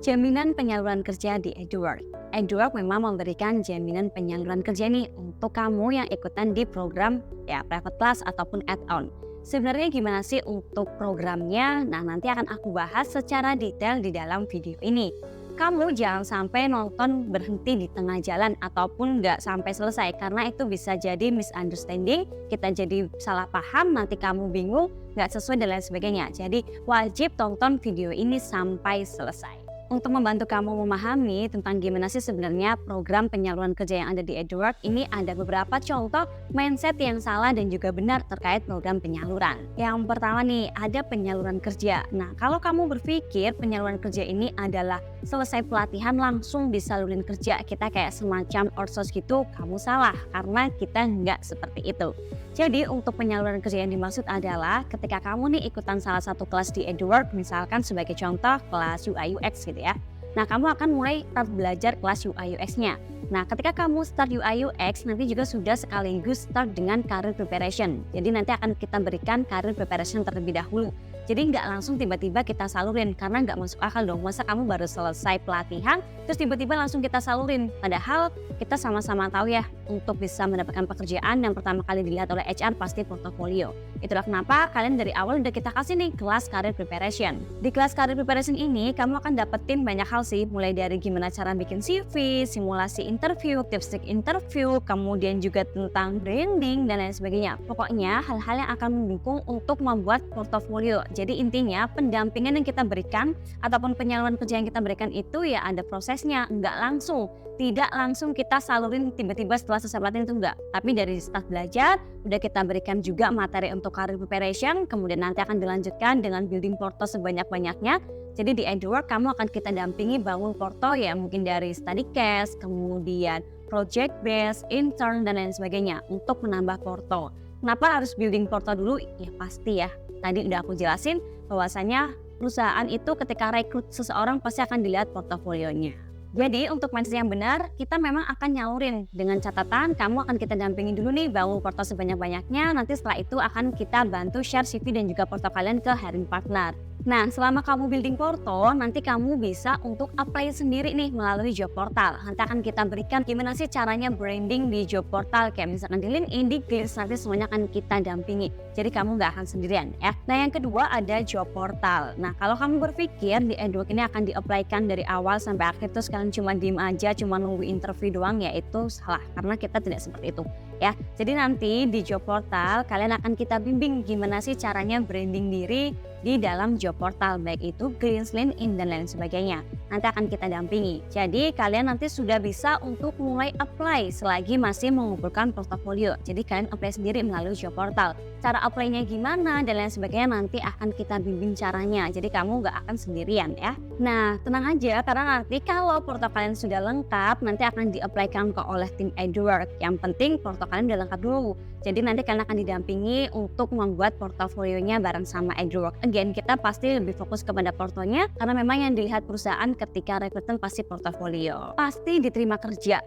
Jaminan penyaluran kerja di EduWork. EduWork memang memberikan jaminan penyaluran kerja nih untuk kamu yang ikutan di program private class ataupun add-on. Sebenarnya gimana sih untuk programnya? Nah, nanti akan aku bahas secara detail di dalam video ini. Kamu jangan sampai nonton berhenti di tengah jalan ataupun nggak sampai selesai, karena itu bisa jadi misunderstanding, kita jadi salah paham, nanti kamu bingung, nggak sesuai dan lain sebagainya. Jadi wajib tonton video ini sampai selesai. Untuk membantu kamu memahami tentang gimana sih sebenarnya program penyaluran kerja yang ada di EduWork, ini ada beberapa contoh mindset yang salah dan juga benar terkait program penyaluran. Yang pertama nih, ada penyaluran kerja. Nah, kalau kamu berpikir penyaluran kerja ini adalah selesai pelatihan langsung disalurin kerja, kita kayak semacam outsource gitu, kamu salah, karena kita nggak seperti itu. Jadi untuk penyaluran kerja yang dimaksud adalah ketika kamu nih ikutan salah satu kelas di EduWork, misalkan sebagai contoh kelas UI UX gitu ya. Nah, kamu akan mulai start belajar kelas UI UX-nya. Nah, ketika kamu start UI UX, nanti juga sudah sekaligus start dengan career preparation. Jadi nanti akan kita berikan career preparation terlebih dahulu. Jadi nggak langsung tiba-tiba kita salurin, karena nggak masuk akal dong. Masa kamu baru selesai pelatihan, terus tiba-tiba langsung kita salurin. Padahal kita sama-sama tahu ya, untuk bisa mendapatkan pekerjaan yang pertama kali dilihat oleh HR pasti portofolio. Itulah kenapa kalian dari awal udah kita kasih nih kelas career preparation. Di kelas career preparation ini, kamu akan dapetin banyak hal sih, mulai dari gimana cara bikin CV, simulasi interview, tips trik interview, kemudian juga tentang branding dan lain sebagainya. Pokoknya hal-hal yang akan mendukung untuk membuat portofolio. Jadi intinya pendampingan yang kita berikan ataupun penyaluran kerja yang kita berikan itu ya ada prosesnya, nggak langsung. Tidak langsung kita salurin tiba-tiba setelah selesai pelatihan, itu enggak. Tapi dari start belajar, udah kita berikan juga materi untuk career preparation, kemudian nanti akan dilanjutkan dengan building porto sebanyak-banyaknya. Jadi di EduWork kamu akan kita dampingi bangun porto ya, mungkin dari study case, kemudian project base, intern, dan lain sebagainya untuk menambah porto. Kenapa harus building porto dulu? Ya pasti ya, tadi udah aku jelasin bahwasanya perusahaan itu ketika rekrut seseorang pasti akan dilihat portofolionya. Jadi untuk mindset yang benar, kita memang akan nyalurin dengan catatan kamu akan kita dampingi dulu nih bangun porto sebanyak-banyaknya, nanti setelah itu akan kita bantu share CV dan juga porto kalian ke hiring partner. Nah, selama kamu building porto, nanti kamu bisa untuk apply sendiri nih melalui job portal. Nanti akan kita berikan gimana sih caranya branding di job portal, kayak misalkan di LinkedIn, di Glints, nanti semuanya akan kita dampingi. Jadi kamu nggak akan sendirian ya. Nah, yang kedua ada job portal. Nah, kalau kamu berpikir di EduWork ini akan di-apply-kan dari awal sampai akhir terus kalian cuma diem aja, cuma nunggu interview doang, ya itu salah, karena kita tidak seperti itu ya. Jadi nanti di job portal kalian akan kita bimbing gimana sih caranya branding diri di dalam job portal, baik itu Glints, LinkedIn, dan lain sebagainya. Nanti akan kita dampingi. Jadi kalian nanti sudah bisa untuk mulai apply selagi masih mengumpulkan portofolio. Jadi kalian apply sendiri melalui job portal. Cara apply-nya gimana dan lain sebagainya nanti akan kita bimbing caranya. Jadi kamu nggak akan sendirian ya. Nah, tenang aja karena nanti kalau porto kalian sudah lengkap, nanti akan di-apply-kan oleh tim EduWork. Yang penting porto kalian udah lengkap dulu. Jadi nanti kalian akan didampingi untuk membuat portofolionya bareng sama EduWork. Again, kita pasti lebih fokus kepada portonya karena memang yang dilihat perusahaan ketika rekrutmen pasti portofolio. Pasti diterima kerja.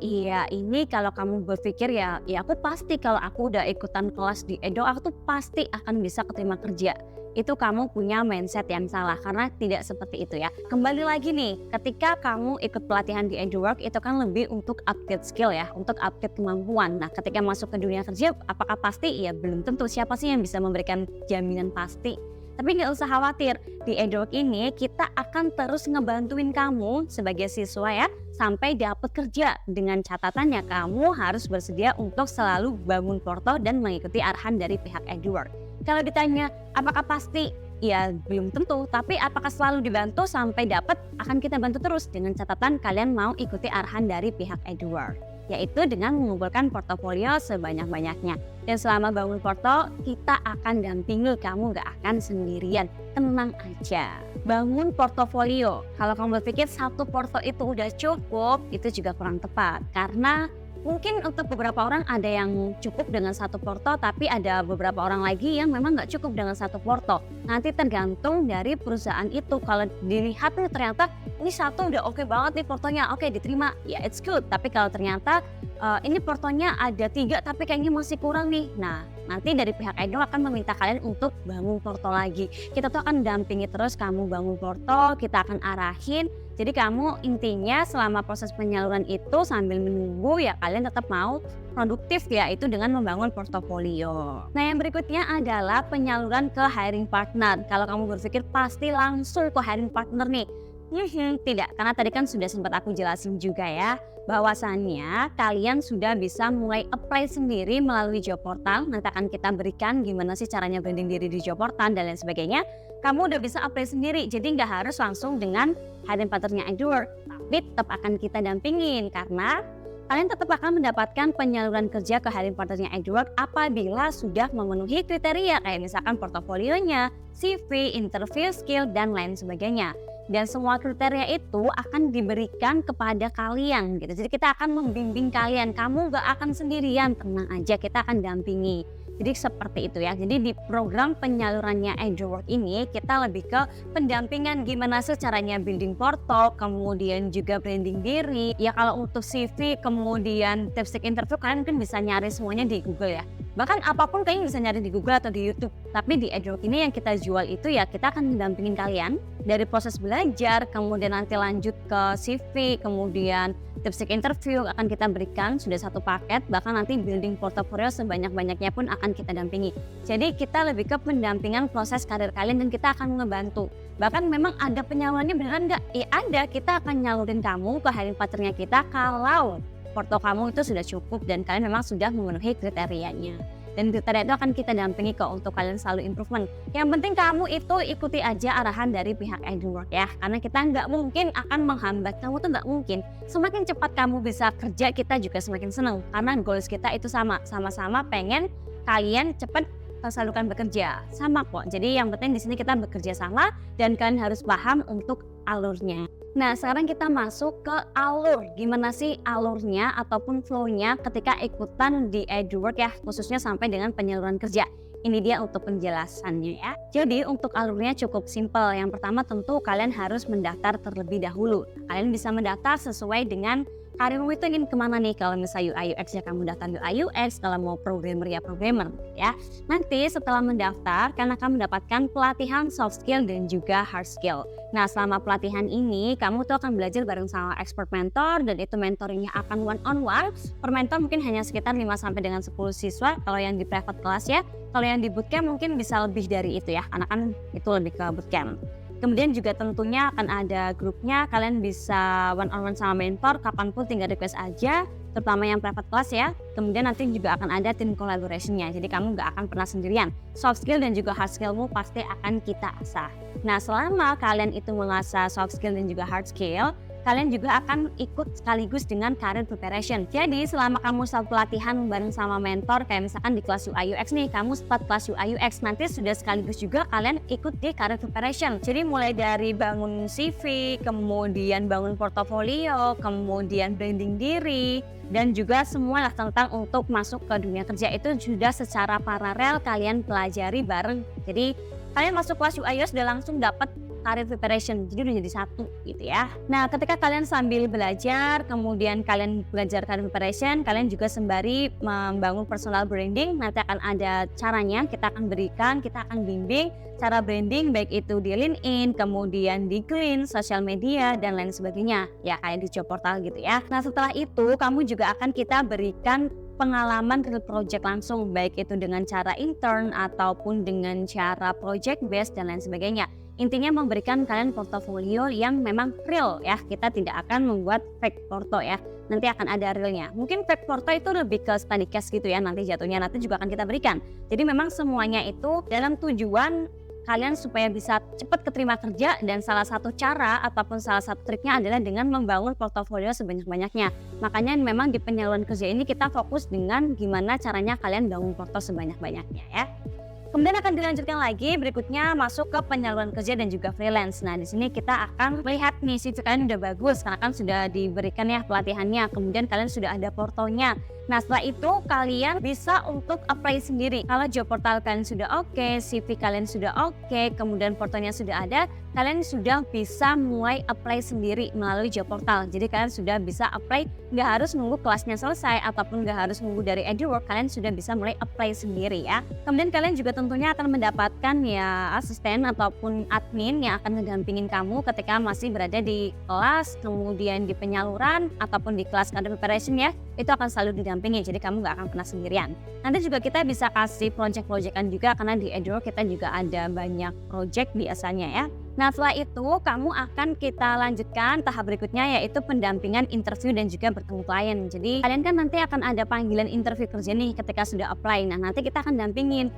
Iya, ini kalau kamu berpikir ya aku pasti kalau aku udah ikutan kelas di Edo, aku tuh pasti akan bisa keterima kerja. Itu kamu punya mindset yang salah karena tidak seperti itu ya. Kembali lagi nih, ketika kamu ikut pelatihan di EduWork itu kan lebih untuk upgrade skill ya, untuk upgrade kemampuan. Nah, ketika masuk ke dunia kerja apakah pasti? Ya belum tentu. Siapa sih yang bisa memberikan jaminan pasti? Tapi nggak usah khawatir, di EduWork ini kita akan terus ngebantuin kamu sebagai siswa ya, sampai dapat kerja. Dengan catatannya kamu harus bersedia untuk selalu bangun porto dan mengikuti arahan dari pihak EduWork. Kalau ditanya apakah pasti? Ya belum tentu, tapi apakah selalu dibantu sampai dapat? Akan kita bantu terus dengan catatan kalian mau ikuti arahan dari pihak EduWork, yaitu dengan mengumpulkan portofolio sebanyak-banyaknya. Dan selama bangun porto, kita akan dampingi kamu, gak akan sendirian. Tenang aja. Bangun portofolio. Kalau kamu berpikir satu porto itu udah cukup, itu juga kurang tepat. Karena mungkin untuk beberapa orang ada yang cukup dengan satu porto, tapi ada beberapa orang lagi yang memang gak cukup dengan satu porto. Nanti tergantung dari perusahaan itu. Kalau dilihat nih ternyata ini satu udah oke banget nih portonya, oke diterima, ya it's good. Tapi kalau ternyata ini portonya ada 3 tapi kayaknya masih kurang nih. Nah, nanti dari pihak Edward akan meminta kalian untuk bangun porto lagi. Kita tuh akan dampingi terus kamu bangun porto, kita akan arahin. Jadi kamu intinya selama proses penyaluran itu sambil menunggu ya kalian tetap mau produktif ya, itu dengan membangun portofolio. Nah yang berikutnya adalah penyaluran ke hiring partner. Kalau kamu berpikir pasti langsung ke hiring partner nih, tidak, karena tadi kan sudah sempat aku jelasin juga ya, bahwasannya kalian sudah bisa mulai apply sendiri melalui job portal. Nanti akan kita berikan gimana sih caranya branding diri di job portal dan lain sebagainya. Kamu udah bisa apply sendiri, jadi nggak harus langsung dengan hiring partnernya Edward, tapi tetap akan kita dampingin karena kalian tetap akan mendapatkan penyaluran kerja ke hiring partnernya Edward apabila sudah memenuhi kriteria kayak misalkan portofolionya, CV, interview skill, dan lain sebagainya. Dan semua kriteria itu akan diberikan kepada kalian gitu. Jadi kita akan membimbing kalian, kamu gak akan sendirian, tenang aja, kita akan dampingi. Jadi seperti itu ya. Jadi di program penyalurannya Edward ini kita lebih ke pendampingan gimana sih caranya building porto, kemudian juga branding diri. Ya kalau untuk CV, kemudian tips interview kalian kan bisa nyari semuanya di Google ya. Bahkan apapun kalian bisa nyari di Google atau di YouTube. Tapi di Edward ini yang kita jual itu ya kita akan mendampingin kalian dari proses belajar, kemudian nanti lanjut ke CV, kemudian tips interview akan kita berikan sudah satu paket, bahkan nanti building portfolio sebanyak-banyaknya pun akan kita dampingi. Jadi kita lebih ke pendampingan proses karir kalian dan kita akan ngebantu. Bahkan memang ada penyalurannya beneran nggak? Iya ada, kita akan nyalurin kamu ke hiring partnernya kita kalau porto kamu itu sudah cukup dan kalian memang sudah memenuhi kriterianya. Dan kriteria itu akan kita dampingi kok untuk kalian selalu improvement. Yang penting kamu itu ikuti aja arahan dari pihak Edward ya. Karena kita nggak mungkin akan menghambat kamu, tuh nggak mungkin. Semakin cepat kamu bisa kerja, kita juga semakin senang. Karena goals kita itu sama-sama pengen kalian cepat tersalurkan bekerja. Sama kok. Jadi yang penting di sini kita bekerja sama dan kalian harus paham untuk alurnya. Nah sekarang kita masuk ke alur. Gimana sih alurnya ataupun flow-nya ketika ikutan di Edward ya, khususnya sampai dengan penyaluran kerja. Ini dia untuk penjelasannya ya. Jadi untuk alurnya cukup simpel. Yang pertama tentu kalian harus mendaftar terlebih dahulu. Kalian bisa mendaftar sesuai dengan karirmu itu ingin kemana nih. Kalau misalnya UI UX ya kamu daftar UI UX, kalau mau programmer ya programmer ya. Nanti setelah mendaftar kalian akan mendapatkan pelatihan soft skill dan juga hard skill. Nah selama pelatihan ini kamu tuh akan belajar bareng sama expert mentor dan itu mentoringnya akan one on one. Per mentor mungkin hanya sekitar 5 sampai dengan 10 siswa kalau yang di private class ya. Kalau yang di bootcamp mungkin bisa lebih dari itu ya, karena kan itu lebih ke bootcamp. Kemudian juga tentunya akan ada grupnya, kalian bisa one on one sama mentor, kapanpun tinggal request aja, terutama yang private class ya. Kemudian nanti juga akan ada team collaboration-nya, jadi kamu gak akan pernah sendirian. Soft skill dan juga hard skillmu pasti akan kita asah. Nah selama kalian itu mengasah soft skill dan juga hard skill, kalian juga akan ikut sekaligus dengan career preparation. Jadi selama kamu satu pelatihan bareng sama mentor, kayak misalkan di kelas UI UX nih, kamu start kelas UI UX, nanti sudah sekaligus juga kalian ikut di career preparation. Jadi mulai dari bangun CV, kemudian bangun portofolio, kemudian branding diri, dan juga semua lah tentang untuk masuk ke dunia kerja itu sudah secara paralel kalian pelajari bareng. Jadi kalian masuk kelas UI UX sudah langsung dapat career preparation, jadi udah jadi satu gitu ya. Nah ketika kalian sambil belajar, kemudian kalian belajar career preparation, kalian juga sembari membangun personal branding. Nanti akan ada caranya, kita akan berikan, kita akan bimbing cara branding baik itu di LinkedIn, kemudian di Glean, sosial media, dan lain sebagainya ya, kayak di job portal gitu ya. Nah setelah itu kamu juga akan kita berikan pengalaman real project langsung, baik itu dengan cara intern ataupun dengan cara project based dan lain sebagainya. Intinya memberikan kalian portofolio yang memang real ya. Kita tidak akan membuat fake porto ya. Nanti akan ada realnya. Mungkin fake porto itu lebih ke study case gitu ya. Nanti jatuhnya nanti juga akan kita berikan. Jadi memang semuanya itu dalam tujuan kalian supaya bisa cepat keterima kerja, dan salah satu cara ataupun salah satu triknya adalah dengan membangun portofolio sebanyak-banyaknya. Makanya memang di penyaluran kerja ini kita fokus dengan gimana caranya kalian bangun porto sebanyak-banyaknya ya. Kemudian akan dilanjutkan lagi berikutnya masuk ke penyaluran kerja dan juga freelance. Nah di sini kita akan melihat nih CV kalian udah bagus karena kan sudah diberikan ya pelatihannya. Kemudian kalian sudah ada portonya. Nah, setelah itu kalian bisa untuk apply sendiri. Kalau job portal kalian sudah oke, CV kalian sudah oke, kemudian portonya sudah ada, kalian sudah bisa mulai apply sendiri melalui job portal. Jadi kalian sudah bisa apply, nggak harus nunggu kelasnya selesai ataupun nggak harus nunggu dari EduWork, kalian sudah bisa mulai apply sendiri ya. Kemudian kalian juga tentunya akan mendapatkan ya asisten ataupun admin yang akan mendampingin kamu ketika masih berada di kelas, kemudian di penyaluran ataupun di kelas career preparation ya. Itu akan selalu didampingi, jadi kamu nggak akan pernah sendirian. Nanti juga kita bisa kasih project-projectan juga karena di EduWork kita juga ada banyak project biasanya ya. Nah, setelah itu kamu akan kita lanjutkan tahap berikutnya yaitu pendampingan interview dan juga bertemu klien. Jadi kalian kan nanti akan ada panggilan interview kerja nih ketika sudah apply. Nah, nanti kita akan dampingin.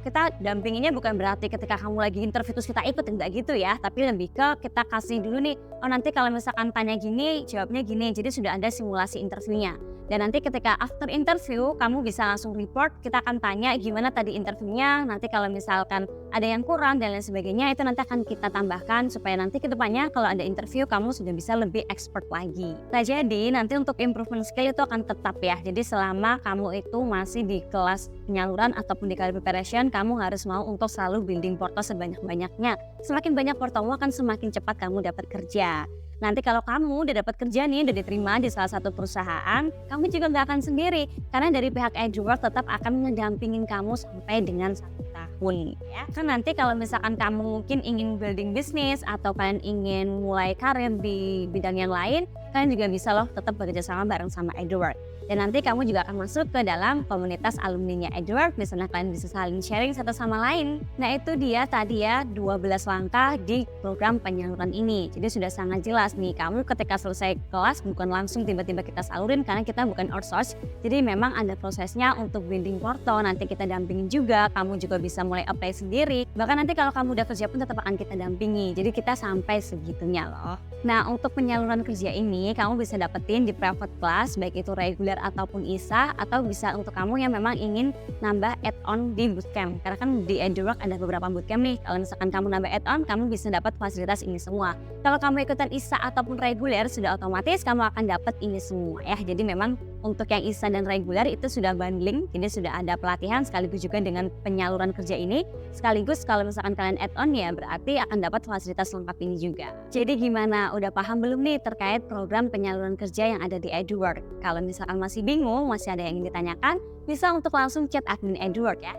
Kita dampinginnya bukan berarti ketika kamu lagi interview terus kita ikut, enggak gitu ya, tapi lebih ke kita kasih dulu nih, oh nanti kalau misalkan tanya gini jawabnya gini, jadi sudah ada simulasi interviewnya. Dan nanti ketika after interview kamu bisa langsung report, kita akan tanya gimana tadi interviewnya, nanti kalau misalkan ada yang kurang dan lain sebagainya itu nanti akan kita tambahkan supaya nanti ke depannya kalau ada interview kamu sudah bisa lebih expert lagi. Nah, jadi nanti untuk improvement skill itu akan tetap ya, jadi selama kamu itu masih di kelas penyaluran ataupun di career preparation, kamu harus mau untuk selalu building porto sebanyak-banyaknya. Semakin banyak portomu akan semakin cepat kamu dapat kerja. Nanti kalau kamu udah dapat kerja nih, udah diterima di salah satu perusahaan, kamu juga nggak akan sendiri. Karena dari pihak EduWork tetap akan mendampingin kamu sampai dengan 1 tahun. Ya. Kan nanti kalau misalkan kamu mungkin ingin building bisnis atau kalian ingin mulai karir di bidang yang lain, kalian juga bisa loh tetap bekerja sama bareng sama EduWork. Dan nanti kamu juga akan masuk ke dalam komunitas alumninya EduWork, di sana kalian bisa saling sharing satu sama lain. Nah, itu dia tadi ya 12 langkah di program penyaluran ini. Jadi sudah sangat jelas nih, kamu ketika selesai kelas bukan langsung tiba-tiba kita salurin karena kita bukan outsource. Jadi memang ada prosesnya untuk building porto, nanti kita dampingin juga, kamu juga bisa mulai apply sendiri. Bahkan nanti kalau kamu udah kerja pun tetap akan kita dampingi. Jadi kita sampai segitunya loh. Nah, untuk penyaluran kerja ini kamu bisa dapetin di private class, baik itu reguler ataupun ISA, atau bisa untuk kamu yang memang ingin nambah add-on di bootcamp. Karena kan di EduWork ada beberapa bootcamp nih. Kalau misalkan kamu nambah add-on, kamu bisa dapat fasilitas ini semua. Kalau kamu ikutan ISA ataupun reguler, sudah otomatis kamu akan dapat ini semua ya. Jadi memang untuk yang ISA dan reguler itu sudah bundling, jadi sudah ada pelatihan sekaligus juga dengan penyaluran kerja ini. Sekaligus kalau misalkan kalian add-on ya berarti akan dapat fasilitas lengkap ini juga. Jadi gimana? Udah paham belum nih terkait program penyaluran kerja yang ada di EduWork? Kalau misalkan masih bingung, masih ada yang ingin ditanyakan, bisa untuk langsung chat admin EduWork ya.